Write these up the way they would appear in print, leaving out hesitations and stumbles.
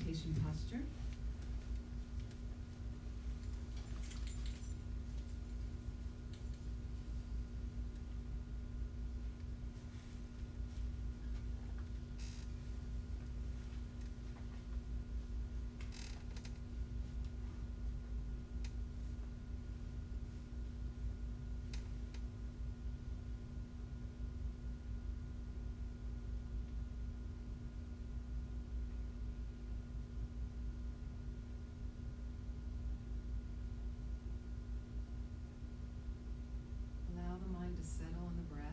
meditation posture. Allow the mind to settle on the breath.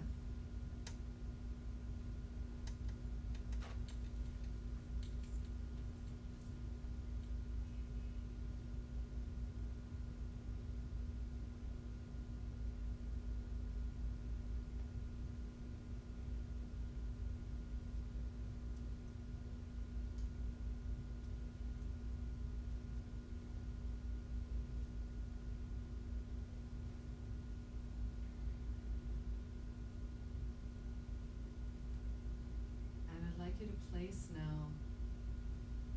And I'd like you to place now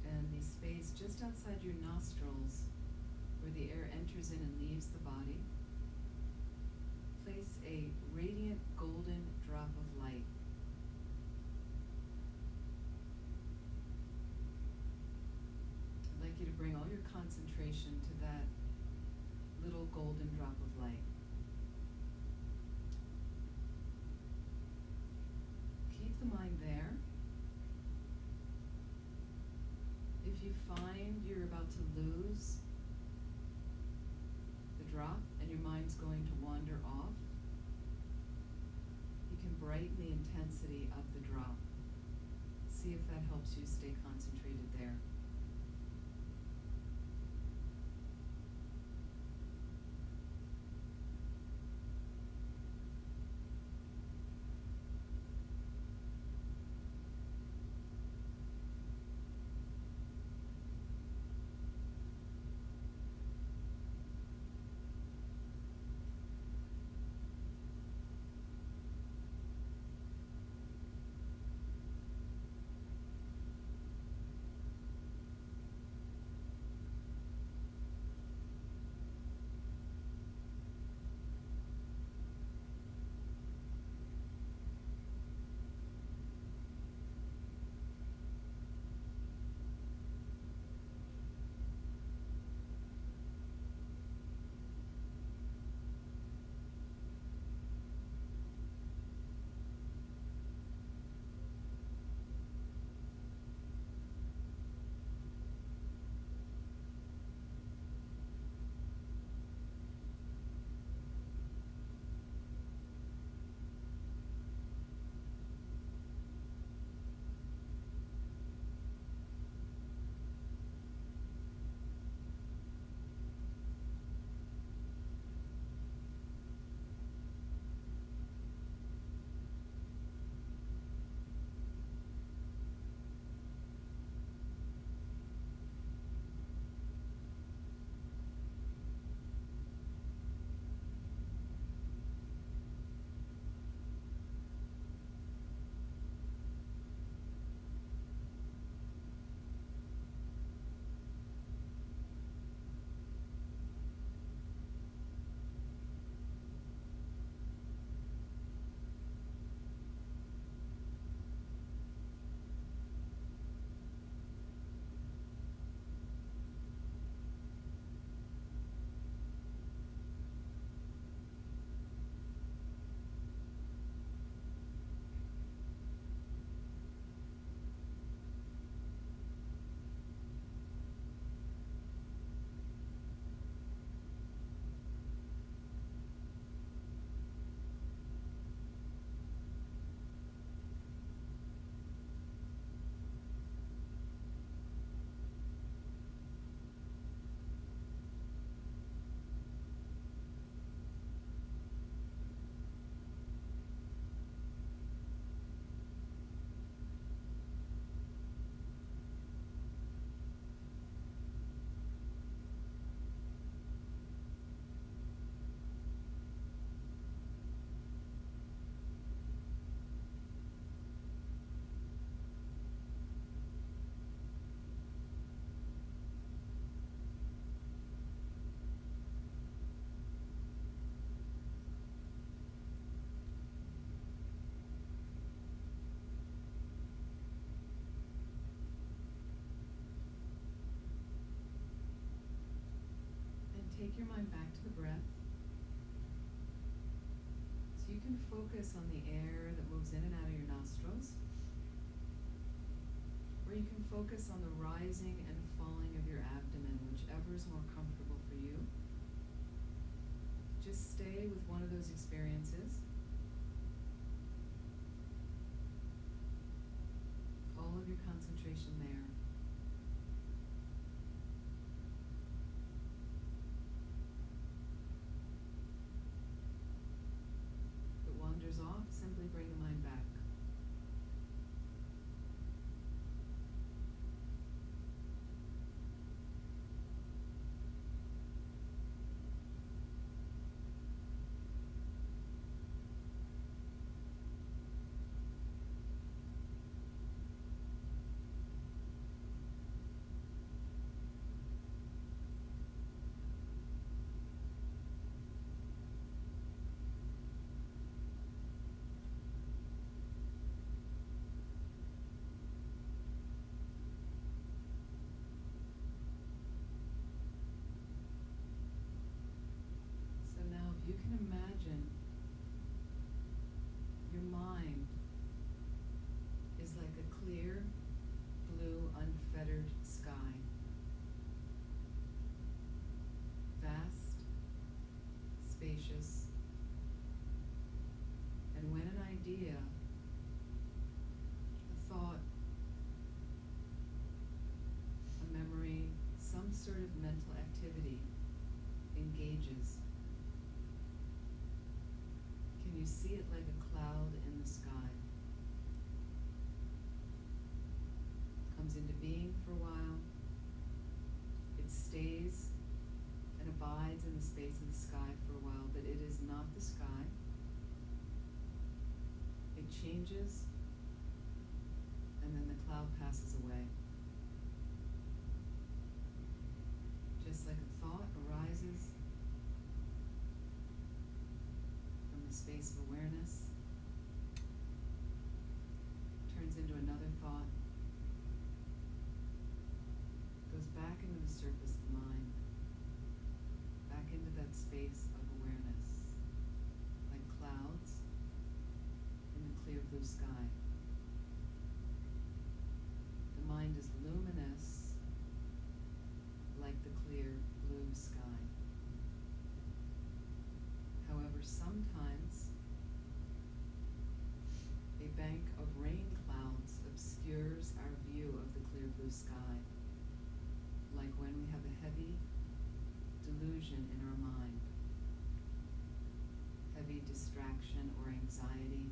in the space just outside your nostrils where the air enters in and leaves the body. Place a radiant golden drop of light. I'd like you to bring all your concentration to that little golden drop of light. Keep the mind there. If you find you're about to lose the drop and your mind's going to wander off, you can brighten the intensity of the drop. See if that helps you stay concentrated there. your mind back to the breath. So you can focus on the air that moves in and out of your nostrils, or you can focus on the rising and falling of your abdomen, whichever is more comfortable for you. Just stay with one of those experiences. All of your concentration there. If it wanders off, simply bring the mind back. So now if you can imagine your mind is like a clear, blue, unfettered sky. Vast, spacious, and when an idea, a thought, a memory, some sort of mental activity engages, can you see it like a cloud in the sky? Comes into being for a while, it stays and abides in the space of the sky for a while, but it is not the sky. It changes, and then the cloud passes away. Just like a thought arises from the space of awareness, turns into another thought, goes back into the surface of the mind, back into that space of awareness, like clouds in the clear blue sky. The mind is luminous, like the clear blue sky. However, sometimes a bank of rain clouds obscures our view of the clear blue sky, like when we have a heavy delusion in our mind, heavy distraction or anxiety,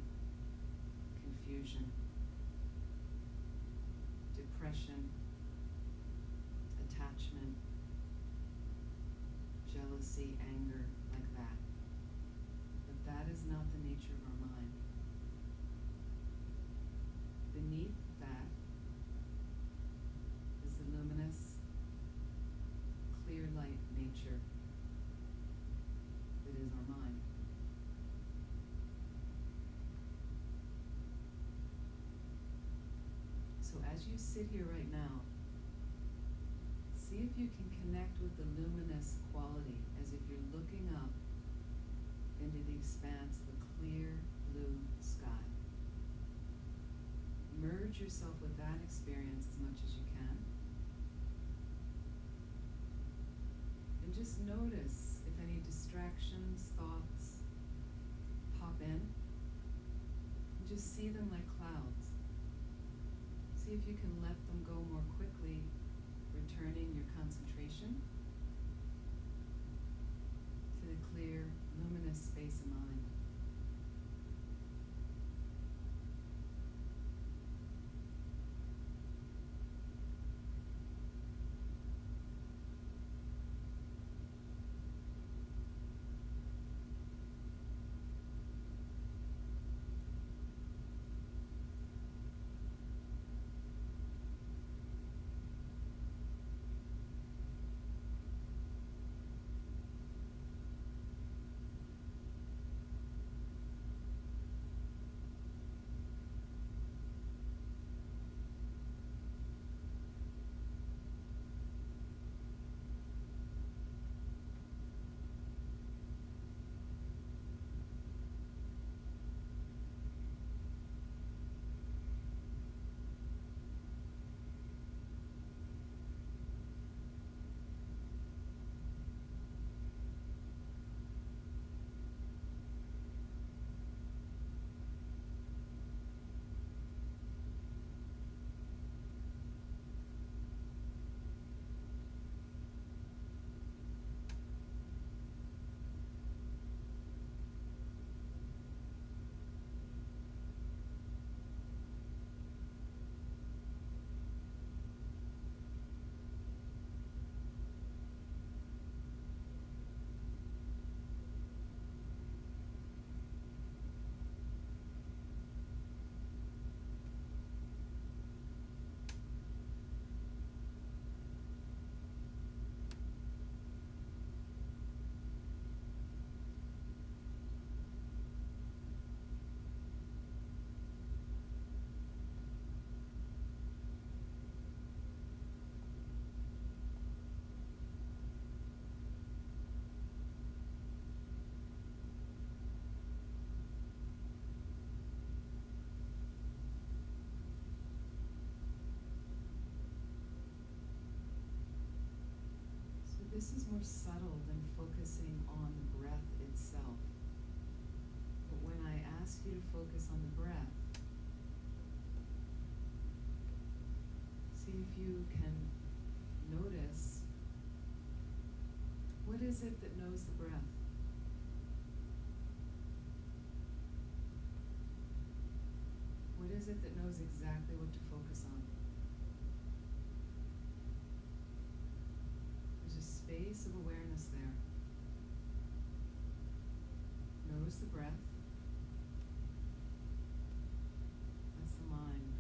confusion, depression, attachment, jealousy, anger, like that. But that is not the nature of our mind. Beneath that is the luminous, clear light nature that is our mind. So as you sit here right now, see if you can connect with the luminous quality, as if you're looking up into the expanse of a clear blue sky. Merge yourself with that experience as much as you can. And just notice if any distractions, thoughts pop in. And just see them like clouds. See if you can let them go more quickly, returning your concentration to the clear, luminous space of mind. this is more subtle than focusing on the breath itself. But when I ask you to focus on the breath, see if you can notice, what is it that knows the breath? What is it that knows exactly what to focus on? There's a space of awareness there. Knows the breath. That's the mind.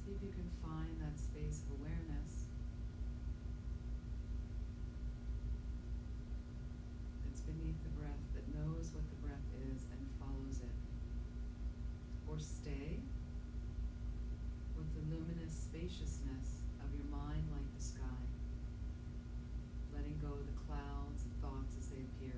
See if you can find that space of awareness that's beneath the breath, that knows what the breath is and follows it. Or stay with the luminous spaciousness of your mind like the sky, letting go of the clouds and thoughts as they appear.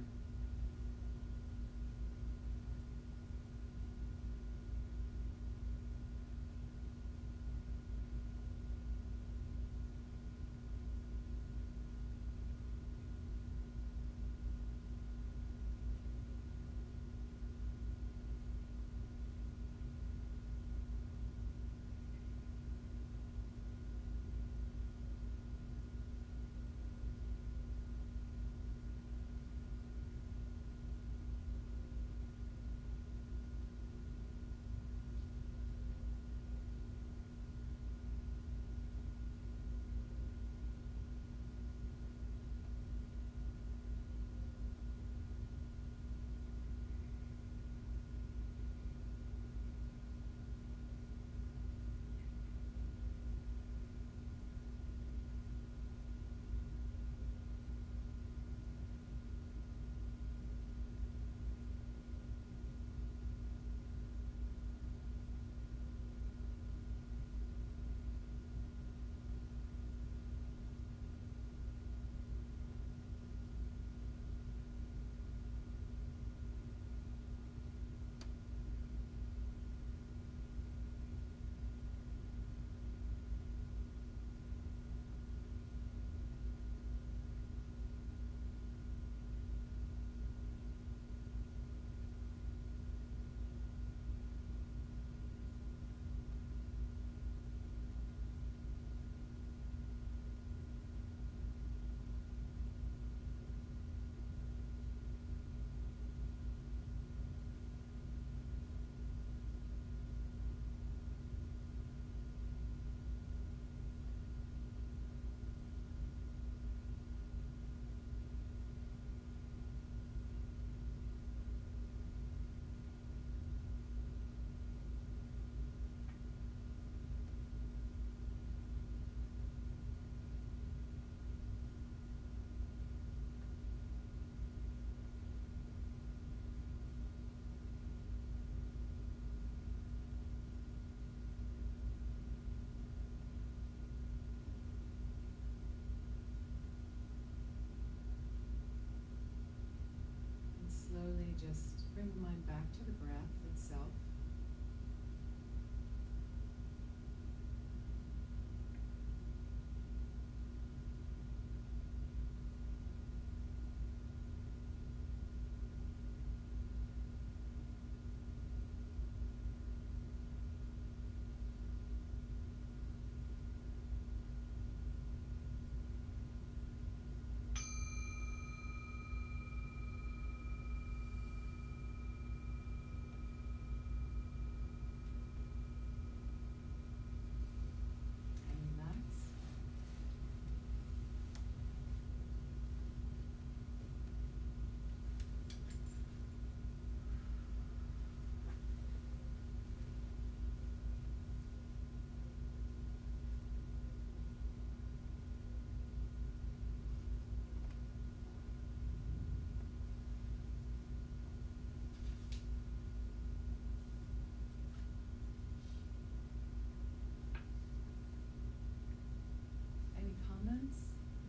Slowly just bring the mind back to the breath itself.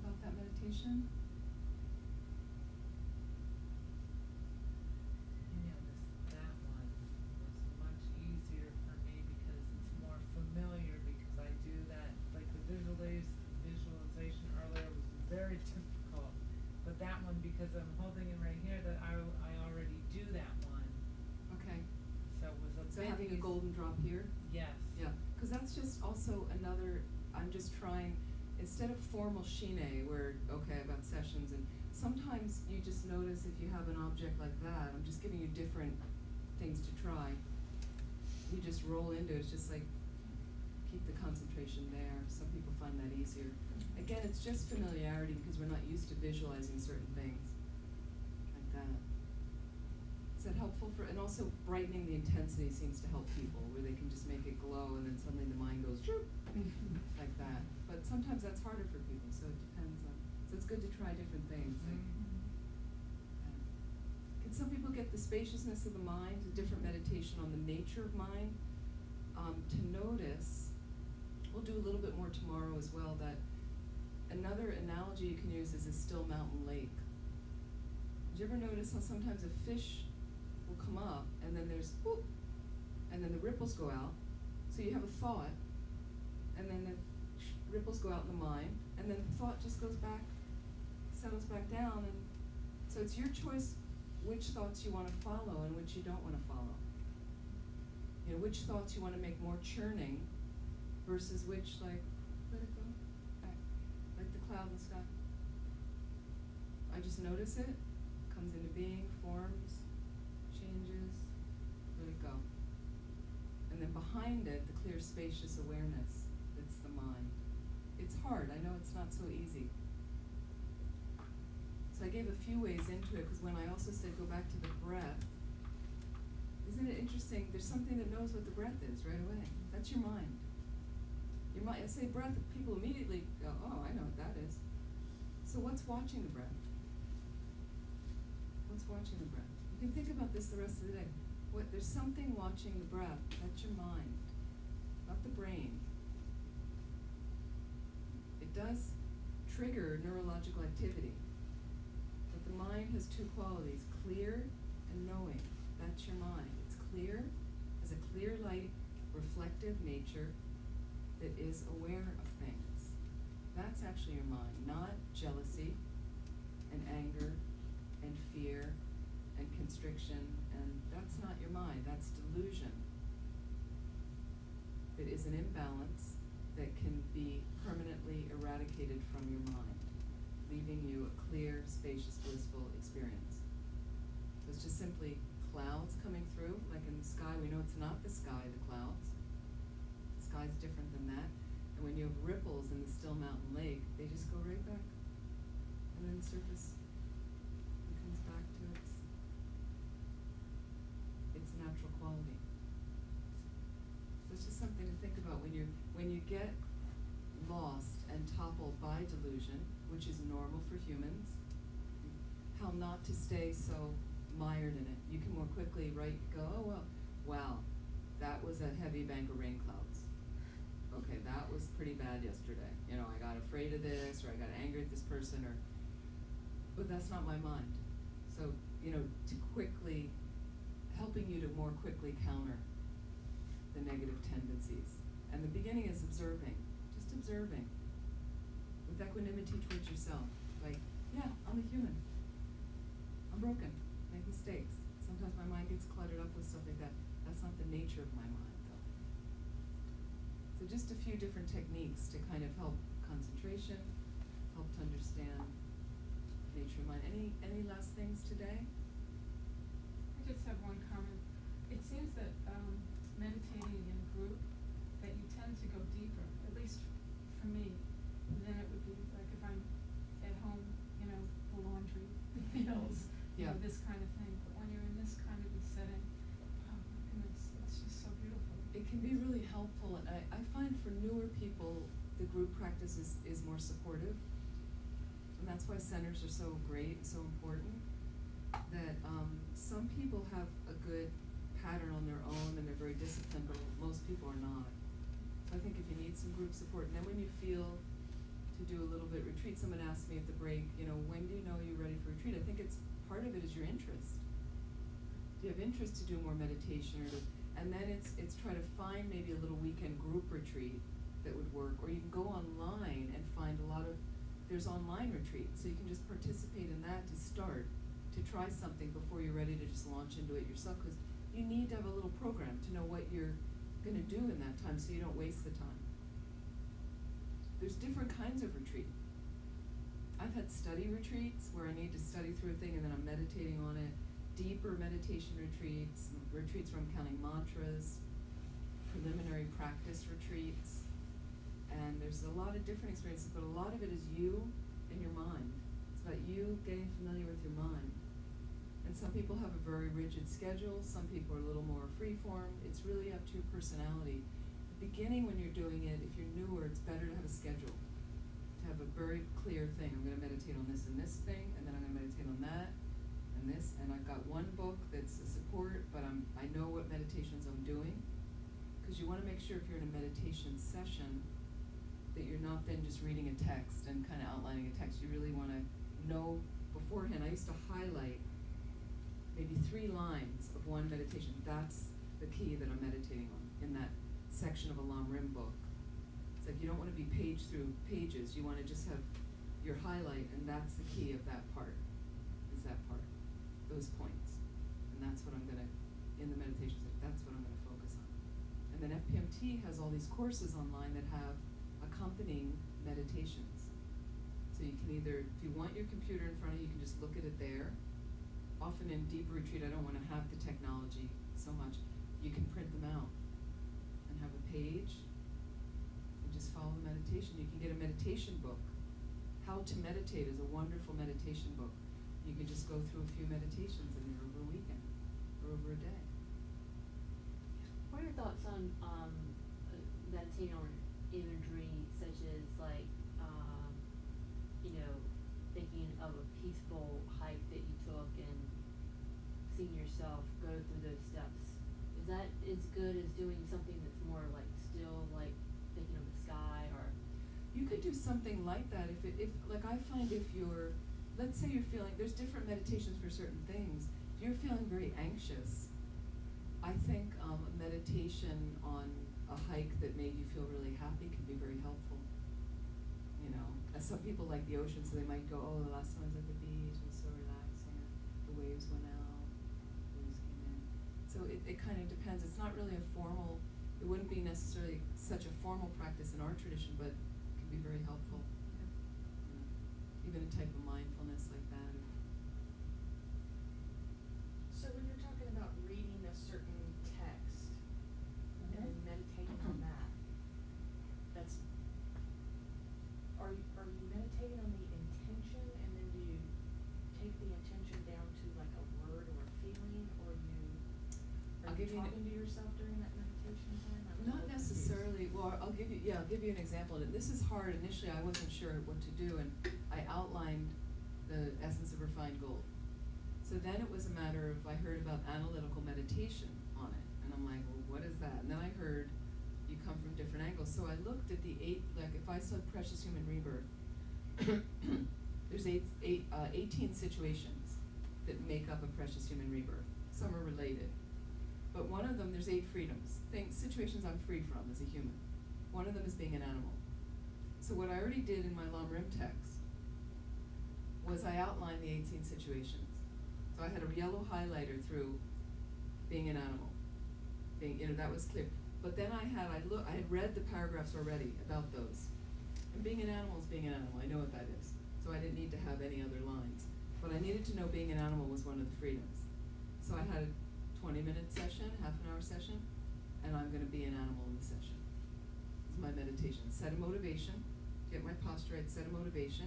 About that meditation? That one was much easier for me because it's more familiar, because I do that, like the visualization earlier was very So having a these- golden drop here? Yes. Yeah, because that's just also another, I'm just trying, instead of formal shine where, okay, I've got sessions, and sometimes you just notice if you have an object like that, I'm just giving you different things to try. You just roll into it, it's just like, keep the concentration there. Some people find that easier. Again, it's just familiarity because we're not used to visualizing certain things like that. Is that helpful for, and also brightening the intensity seems to help people, where they can just make it glow and then suddenly the mind goes shoop, like that. But sometimes that's harder for people, so it depends on, so it's good to try different things. Like, can some people get the spaciousness of the mind, a different meditation on the nature of mind, to notice, we'll do a little bit more tomorrow as well, that another analogy you can use is a still mountain lake. Did you ever notice how sometimes a fish will come up and then there's whoop, and then the ripples go out, so you have a thought, and then the ripples go out in the mind, and then the thought just goes back, settles back down, and so it's your choice which thoughts you want to follow and which you don't want to follow. You know, which thoughts you want to make more churning versus which, like, let it go, back, like the cloud in the sky. I just notice it, comes into being, forms, changes, let it go. And then behind it, the clear, spacious awareness, it's the mind. It's hard, I know it's not so easy. So I gave a few ways into it, because when I also said go back to the breath, isn't it interesting, there's something that knows what the breath is right away. That's your mind. Your mind, I say breath, people immediately go, oh, I know what that is. So what's watching the breath? What's watching the breath? You can think about this the rest of the day. There's something watching the breath. That's your mind, not the brain. It does trigger neurological activity, but the mind has two qualities, clear and knowing. That's your mind. It's clear, has a clear light, reflective nature that is aware of things. That's actually your mind, not jealousy and anger and fear and constriction, and that's not your mind, that's delusion. That is an imbalance that can be permanently eradicated from your mind, leaving you a clear, spacious, blissful experience. So it's just simply clouds coming through, like in the sky. We know it's not the sky, the clouds. The sky's different than that. And when you have ripples in the still mountain lake, they just go right back. And then the surface comes back to its natural quality. So it's just something to think about when you get lost and toppled by delusion, which is normal for humans, how not to stay so mired in it. You can more quickly, right, go, oh, well, wow, that was a heavy bank of rain clouds. Okay, that was pretty bad yesterday. You know, I got afraid of this, or I got angry at this person, but that's not my mind. So, you know, to quickly, helping you to more quickly counter the negative tendencies. And the beginning is observing, just observing, with equanimity towards yourself. Like, yeah, I'm a human. I'm broken, make mistakes. Sometimes my mind gets cluttered up with stuff like that. That's not the nature of my mind, though. So just a few different techniques to kind of help concentration, help to understand nature of mind. Any last things today? I just have one comment. It seems that meditating in a group, that you tend to go deeper, at least for me, than it would be like if I'm at home, you know, the laundry, the meals, you know, this kind of thing. But when you're in this kind of a setting, oh my goodness, it's just so beautiful. It can be really helpful, and I find for newer people, the group practice is more supportive. And that's why centers are so great and so important, that some people have a good pattern on their own and they're very disciplined, but most people are not. So I think if you need some group support, and then when you feel to do a little bit retreat, someone asked me at the break, you know, when do you know you're ready for retreat? I think it's part of it is your interest. Do you have interest to do more meditation, and then it's try to find maybe a little weekend group retreat that would work, or you can go online and find there's online retreats, so you can just participate in that to start, to try something before you're ready to just launch into it yourself, because you need to have a little program to know what you're gonna do in that time so you don't waste the time. There's different kinds of retreat. I've had study retreats where I need to study through a thing and then I'm meditating on it, deeper meditation retreats, retreats where I'm counting mantras, preliminary practice retreats, and there's a lot of different experiences, but a lot of it is you and your mind. It's about you getting familiar with your mind. And some people have a very rigid schedule, some people are a little more freeform. It's really up to your personality. At the beginning when you're doing it, if you're newer, it's better to have a schedule. To have a very clear thing. I'm gonna meditate on this and this thing, and then I'm gonna meditate on that and this, and I've got one book that's a support, but I know what meditations I'm doing. Because you wanna make sure if you're in a meditation session that you're not then just reading a text and kinda outlining a text. You really wanna know beforehand. I used to highlight maybe 3 lines of one meditation. That's the key that I'm meditating on in that section of a Lam Rim book. It's like you don't want to be page through pages. You want to just have your highlight, and that's the key of that part, is that part, those points. And that's what I'm going to, in the meditation, that's what I'm going to focus on. And then FPMT has all these courses online that have accompanying meditations. So you can either, if you want your computer in front of you, you can just look at it there. Often in deep retreat, I don't want to have the technology so much. You can print them out and have a page and just follow the meditation. You can get a meditation book. How to Meditate is a wonderful meditation book. You can just go through a few meditations in there over a weekend or over a day. What are your thoughts on meditating on imagery such as like, thinking of a peaceful hike that you took and seeing yourself go through those steps? Is that as good as doing something that's more like still, like thinking of the sky, or? You could do something like that if like I find if you're, let's say you're feeling, there's different meditations for certain things. If you're feeling very anxious, I think a meditation on a hike that made you feel really happy can be very helpful. Some people like the ocean, so they might go, oh, the last time I was at the beach, it was so relaxing, the waves went out, the waves came in. So it kind of depends. It's not really a formal, it wouldn't be necessarily such a formal practice in our tradition, but it can be very helpful. Even a type of mindfulness like that. So when you're talking about reading a certain text and then meditating on that, are you meditating on the intention, and then do you take the intention down to like a word or a feeling, or are you talking to yourself during that meditation time? Not necessarily. Well, I'll give you an example. And this is hard. Initially, I wasn't sure what to do, and I outlined the essence of refined gold. So then it was a matter of, I heard about analytical meditation on it, and I'm like, well, what is that? And then I heard you come from different angles. So I looked at the 8, like if I saw Precious Human Rebirth, there's 18 situations that make up a Precious Human Rebirth. Some are related. But one of them, there's 8 freedoms, situations I'm free from as a human. One of them is being an animal. So what I already did in my Lam Rim text was I outlined the 18 situations. So I had a yellow highlighter through being an animal. That was clear. But then I had read the paragraphs already about those. And being an animal is being an animal. I know what that is. So I didn't need to have any other lines. But I needed to know being an animal was one of the freedoms. So I had a 20-minute session, half an hour session, and I'm going to be an animal in the session. This is my meditation. Set a motivation, get my posture right, set a motivation,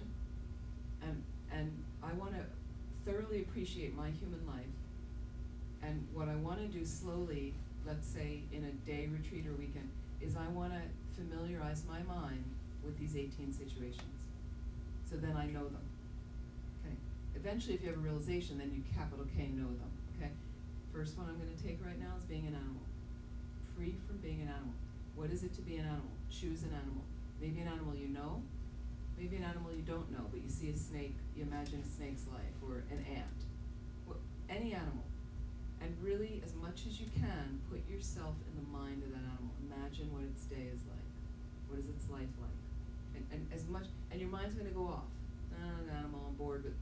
and I want to thoroughly appreciate my human life. And what I want to do slowly, let's say in a day retreat or weekend, is I want to familiarize my mind with these 18 situations. So then I know them. Okay. Eventually, if you have a realization, then you capital K know them. Okay. First one I'm going to take right now is being an animal. Free from being an animal. What is it to be an animal? Choose an animal. Maybe an animal you know, maybe an animal you don't know, but you see a snake, you imagine a snake's life, or an ant. Well, any animal. And really, as much as you can, put yourself in the mind of that animal. Imagine what its day is like. What is its life like? And as much, and your mind's going to go off. An animal, I'm bored, but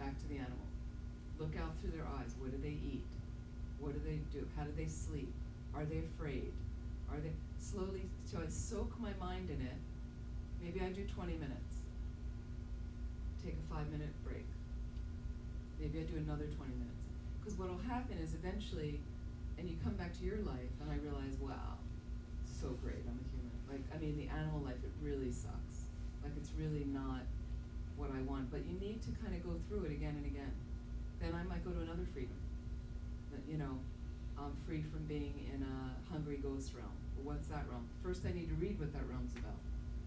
back to the animal. Look out through their eyes. What do they eat? What do they do? How do they sleep? Are they afraid? Are they slowly, so I soak my mind in it. Maybe I do 20 minutes. Take a 5-minute break. Maybe I do another 20 minutes. Because what will happen is eventually, and you come back to your life, and I realize, wow, so great, I'm a human. Like, I mean, the animal life, it really sucks. Like, it's really not what I want. But you need to kind of go through it again and again. Then I might go to another freedom. That, you know, I'm free from being in a hungry ghost realm. Well, what's that realm? First I need to read what that realm's about.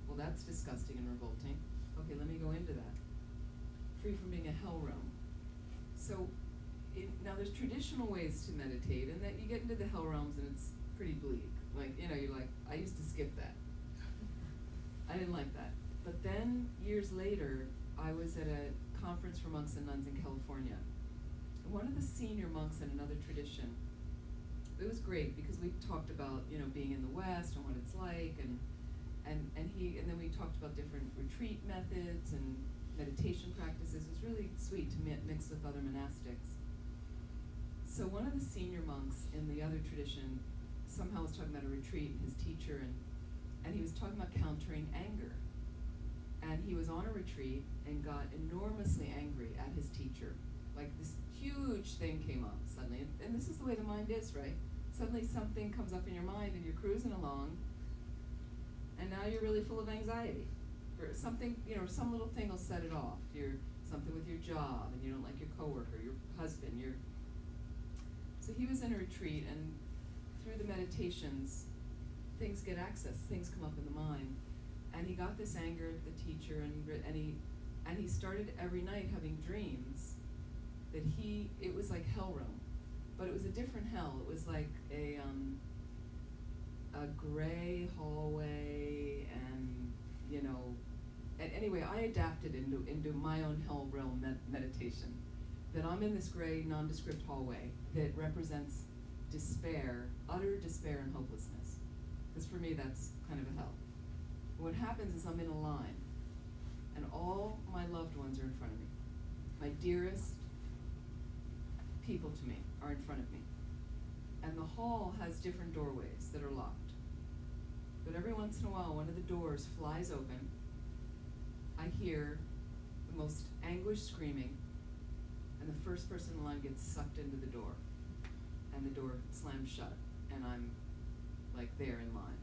Well, that's disgusting and revolting. Okay, let me go into that. Free from being a hell realm. So, now there's traditional ways to meditate, and that you get into the hell realms and it's pretty bleak. Like, you know, you're like, I used to skip that. I didn't like that. But then, years later, I was at a conference for monks and nuns in California. And one of the senior monks in another tradition, it was great because we talked about, you know, being in the West and what it's like, and then we talked about different retreat methods and meditation practices. It was really sweet to mix with other monastics. So one of the senior monks in the other tradition somehow was talking about a retreat and his teacher, and he was talking about countering anger. And he was on a retreat and got enormously angry at his teacher. Like this huge thing came up suddenly, and this is the way the mind is, right? Suddenly something comes up in your mind and you're cruising along, and now you're really full of anxiety. Or something, you know, some little thing will set it off. You're something with your job, and you don't like your coworker, your husband, So he was in a retreat, and through the meditations, things get access, things come up in the mind. And he got this anger at the teacher, and he started every night having dreams that it was like hell realm, but it was a different hell. It was like a gray hallway, and you know, and anyway, I adapted into my own hell realm meditation. That I'm in this gray, nondescript hallway that represents despair, utter despair and hopelessness. Because for me, that's kind of a hell. What happens is I'm in a line, and all my loved ones are in front of me. My dearest people to me are in front of me. And the hall has different doorways that are locked. But every once in a while, one of the doors flies open. I hear the most anguished screaming, and the first person in line gets sucked into the door, and the door slams shut, and I'm like there in line.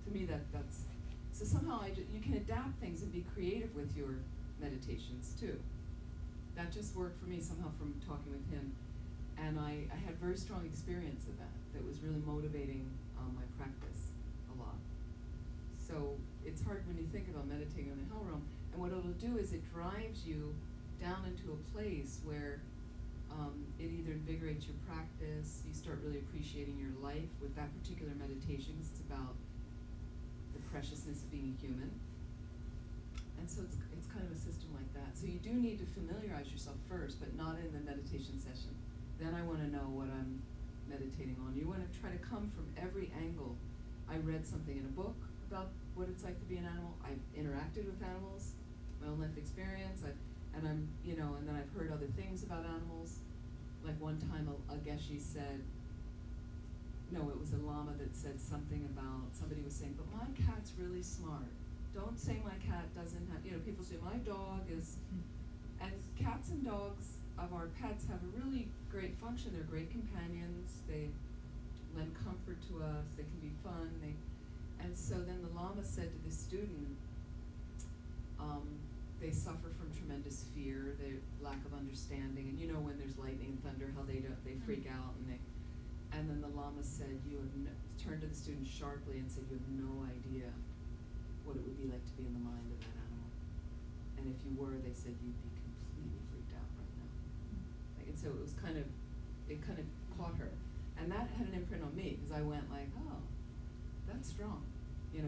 To me, that's so somehow you can adapt things and be creative with your meditations too. That just worked for me somehow from talking with him, and I had very strong experience of that. That was really motivating my practice a lot. So it's hard when you think about meditating on the hell realm, and what it'll do is it drives you down into a place where it either invigorates your practice, you start really appreciating your life with that particular meditation, because it's about the preciousness of being a human. And so it's kind of a system like that. So you do need to familiarize yourself first, but not in the meditation session. Then I want to know what I'm meditating on. You want to try to come from every angle. I read something in a book about what it's like to be an animal. I've interacted with animals, my own life experience, and then I've heard other things about animals. Like one time a geshe said, no, it was a lama that said something about, somebody was saying, but my cat's really smart. Don't say my cat doesn't have, people say my dog is, and cats and dogs of our pets have a really great function. They're great companions. They lend comfort to us. They can be fun. And so then the lama said to the student, they suffer from tremendous fear, their lack of understanding, and when there's lightning and thunder, how they freak out, and then the lama said, turned to the student sharply and said, you have no idea what it would be like to be in the mind of that animal. And if you were, they said, you'd be completely freaked out right now. And so it kind of caught her. And that had an imprint on me, because I went like, oh, that's strong.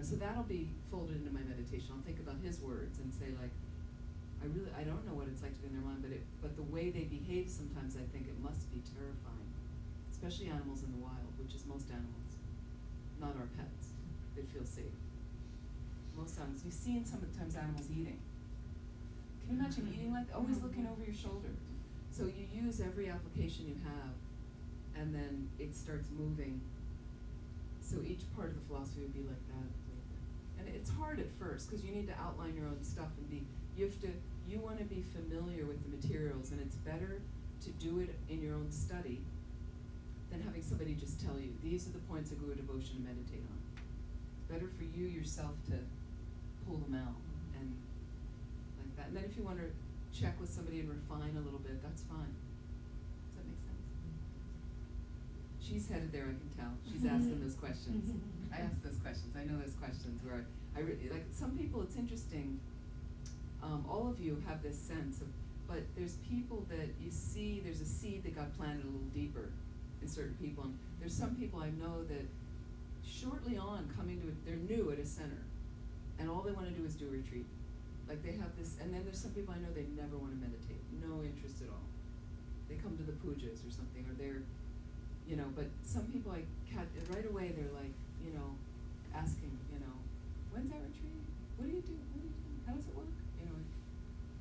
So that'll be folded into my meditation. I'll think about his words and say like, I don't know what it's like to be in their mind, but the way they behave sometimes, I think it must be terrifying. Especially animals in the wild, which is most animals, not our pets that feel safe. Most animals, you've seen sometimes animals eating. Can you imagine eating like, always looking over your shoulder? So you use every application you have and then it starts moving. So each part of the philosophy would be like that. And it's hard at first, because you need to outline your own stuff and you want to be familiar with the materials, and it's better to do it in your own study than having somebody just tell you, these are the points of Guru devotion to meditate on. It's better for you yourself to pull them out and like that. And then if you want to check with somebody and refine a little bit, that's fine. Does that make sense? She's headed there, I can tell. She's asking those questions. I ask those questions. I know those questions where I really, like, some people, it's interesting, all of you have this sense of, but there's people that you see, there's a seed that got planted a little deeper in certain people, and there's some people I know that shortly on coming to it, they're new at a center, and all they want to do is do a retreat. Like, they have this, and then there's some people I know they never want to meditate, no interest at all. They come to the pujas or something, or they're, but some people right away they're like, asking, when's that retreat? What do you do? How does it work?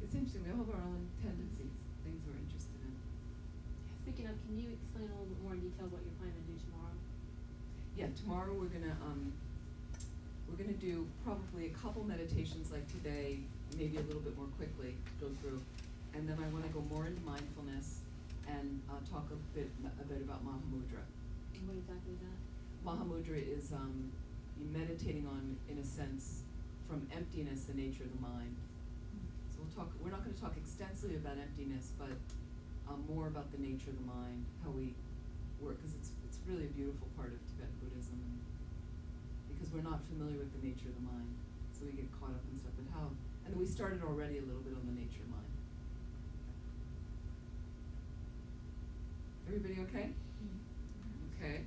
It's interesting, we all have our own tendencies, things we're interested in. Speaking of, can you explain a little bit more in detail what you're planning to do tomorrow? Yeah, tomorrow we're gonna do probably a couple meditations like today, maybe a little bit more quickly, go through. And then I wanna go more into mindfulness and talk a bit about Mahamudra. And what exactly is that? Mahamudra is you meditating on, in a sense, from emptiness, the nature of the mind. So we're not gonna talk extensively about emptiness, but more about the nature of the mind, how we work, because it's really a beautiful part of Tibetan Buddhism, because we're not familiar with the nature of the mind, so we get caught up in stuff. But and we started already a little bit on the nature of mind. Everybody okay? Okay.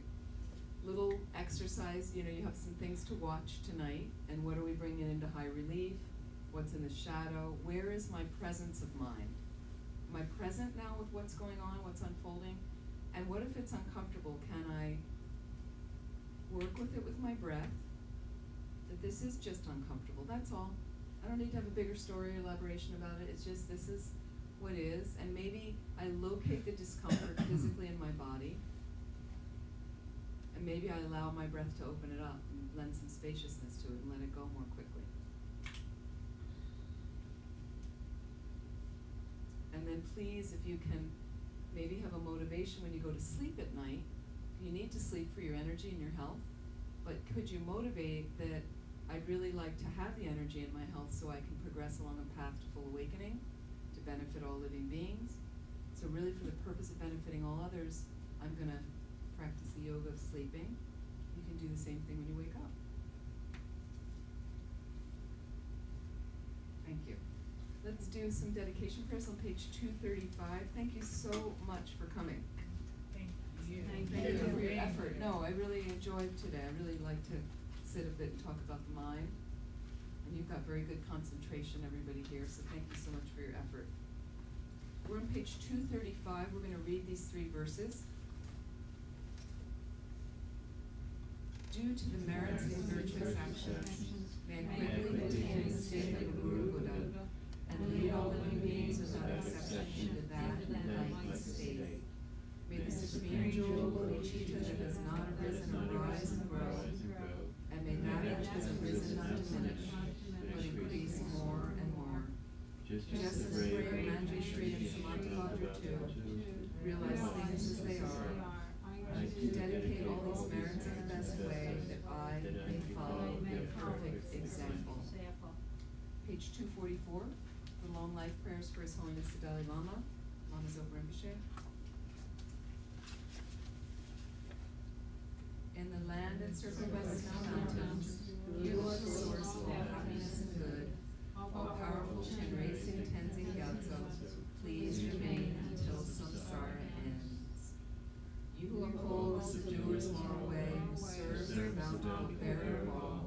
Little exercise, you have some things to watch tonight, and what are we bringing into high relief? What's in the shadow? Where is my presence of mind? Am I present now with what's going on, what's unfolding? And what if it's uncomfortable? Can I work with it with my breath? That this is just uncomfortable, that's all. I don't need to have a bigger story or elaboration about it. It's just, this is what is, and maybe I locate the discomfort physically in my body, and maybe I allow my breath to open it up and lend some spaciousness to it and let it go more quickly. And then please, if you can maybe have a motivation when you go to sleep at night. You need to sleep for your energy and your health, but could you motivate that I'd really like to have the energy in my health so I can progress along a path to full awakening, to benefit all living beings. So really for the purpose of benefiting all others, I'm gonna practice the yoga of sleeping. You can do the same thing when you wake up. Thank you. Let's do some dedication prayers on page 235. Thank you so much for coming. Thank you. Thank you for your effort. No, I really enjoyed today. I really like to sit a bit and talk about the mind. And you've got very good concentration, everybody here, so thank you so much for your effort. We're on page 235. We're going to read these 3 verses. Due to the merits of virtuous actions, may I quickly attain the state of a Guru Buddha, and lead all living beings without exception to that enlightened state. May the supreme jewel bodhicitta that has not arisen arise and grow, and may that which has arisen not diminish, but increase more and more. Just as the brave Manjushri and Samantabhadra too realize things as they are, I can dedicate all these merits in the best way that I may follow their perfect example. Page 244, the long life prayers for His Holiness the Dalai Lama, Lama Zopa Rinpoche. In the land encircled by the snow mountains, you are the source of all happiness and good. All powerful Chenrezig Tenzin Gyatso, please remain until samsara ends. You who uphold the subduer's moral way, who serves the bountiful bearer of all,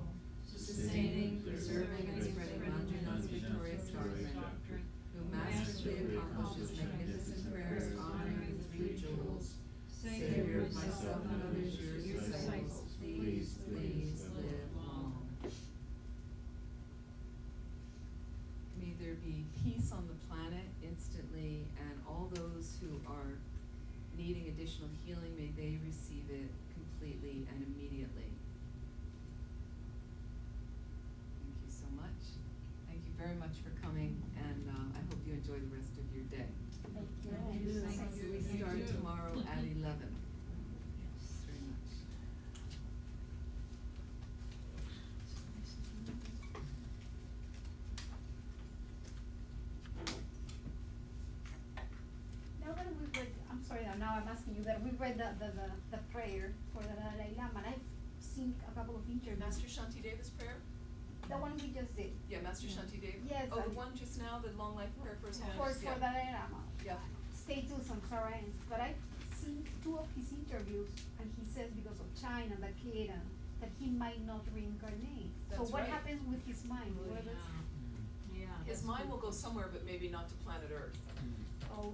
sustaining, preserving, and spreading Manjunath's victorious doctrine, who masterfully accomplishes magnificent prayers honoring the 3 jewels, Savior of myself and others, your disciples, please, please live long. May there be peace on the planet instantly, and all those who are needing additional healing, may completely and immediately. Thank you so much. Thank you very much for coming, and I hope you enjoy the rest of your day. Thank you. So we You start too. tomorrow at 11. Thanks very much. Now that we've read, I'm sorry, now I'm asking you that we've read the prayer for the Dalai Lama, and I've seen a couple of interviews. Master Shanti Deva's prayer? The one we just did. Yeah, Master Shanti Deva? Yes, Oh, the I- one just now, the long life prayer for his For holiness, yeah. Dalai Lama. Yeah. Stay tuned, I'm sorry, but I've seen two of his interviews, and he says because of China, the kid, and that he might not reincarnate. So That's what right. happens with his mind? Oh, What is- yeah. His that's mind good. will go somewhere, but maybe not to planet Earth. Oh,